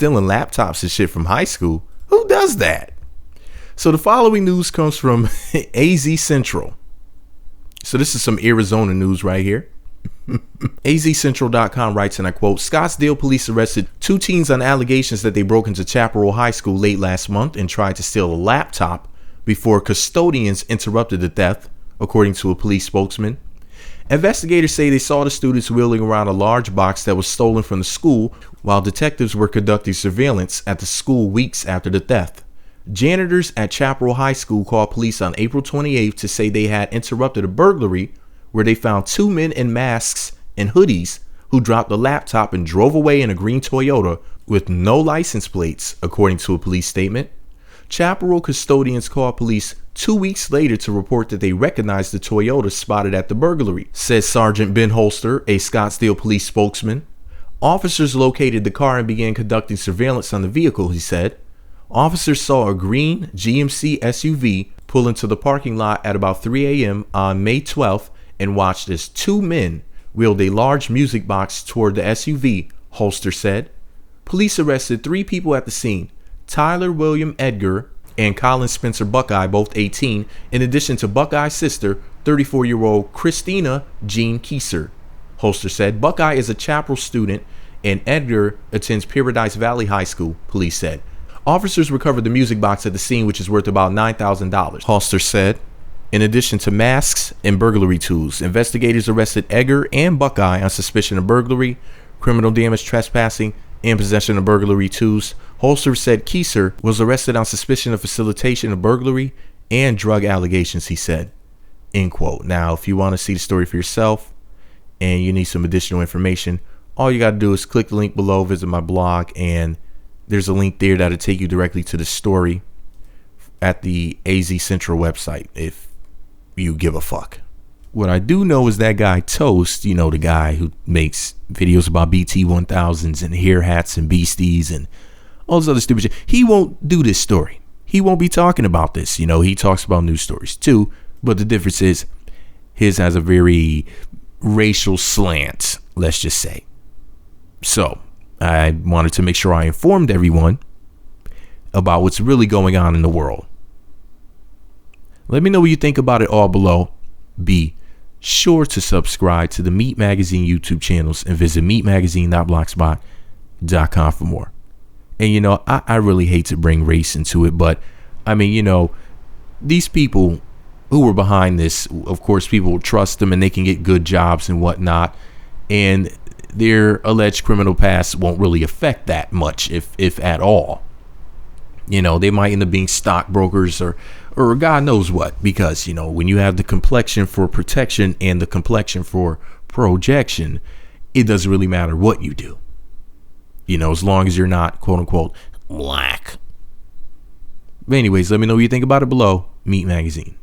stealing laptops and shit from high school. Who does that? So the following news comes from AZ Central. So this is some Arizona news right here. AZCentral.com writes, and I quote, Scottsdale police arrested 2 teens on allegations that they broke into Chaparral High School late last month and tried to steal a laptop before custodians interrupted the theft, according to a police spokesman. Investigators say they saw the students wheeling around a large box that was stolen from the school while detectives were conducting surveillance at the school weeks after the theft. Janitors at Chaparral High School called police on April 28th to say they had interrupted a burglary where they found 2 men in masks and hoodies who dropped a laptop and drove away in a green Toyota with no license plates, according to a police statement. Chaparral custodians called police 2 weeks later to report that they recognized the Toyota spotted at the burglary, says Sergeant Ben Holster, a Scottsdale police spokesman. Officers located the car and began conducting surveillance on the vehicle, he said. Officers saw a green GMC SUV pull into the parking lot at about 3 a.m. on May 12th and watched as 2 men wheeled a large music box toward the SUV, Holster said. Police arrested 3 people at the scene, Tyler William Edgar and Colin Spencer Buckeye, both 18, in addition to Buckeye's sister, 34-year-old Christina Jean Kieser. Holster said Buckeye is a Chaparral student and Edgar attends Paradise Valley High School, police said. Officers recovered the music box at the scene, which is worth about $9,000, Holster said. In addition to masks and burglary tools, investigators arrested Edgar and Buckeye on suspicion of burglary, criminal damage, trespassing, and possession of burglary tools. Holster said Kieser was arrested on suspicion of facilitation of burglary and drug allegations, he said. End quote. Now, if you want to see the story for yourself and you need some additional information, all you got to do is click the link below, visit my blog, and there's a link there that'll take you directly to the story at the AZ Central website if you give a fuck. What I do know is that guy Toast, you know, the guy who makes videos about BT1000s and hair hats and beasties and all this other stupid shit, he won't do this story. He won't be talking about this. You know, he talks about news stories too, but the difference is his has a very racial slant, let's just say. So I wanted to make sure I informed everyone about what's really going on in the world. Let me know what you think about it all below. Be sure to subscribe to the Meat Magazine YouTube channels and visit meatmagazine.blogspot.com for more. And you know, I really hate to bring race into it, but I mean, you know, these people who were behind this, of course, people trust them and they can get good jobs and whatnot. And their alleged criminal past won't really affect that much, if at all. You know, they might end up being stockbrokers or God knows what, because, you know, when you have the complexion for protection and the complexion for projection, it doesn't really matter what you do. You know, as long as you're not, quote unquote, black. But anyways, let me know what you think about it below. Meat Magazine.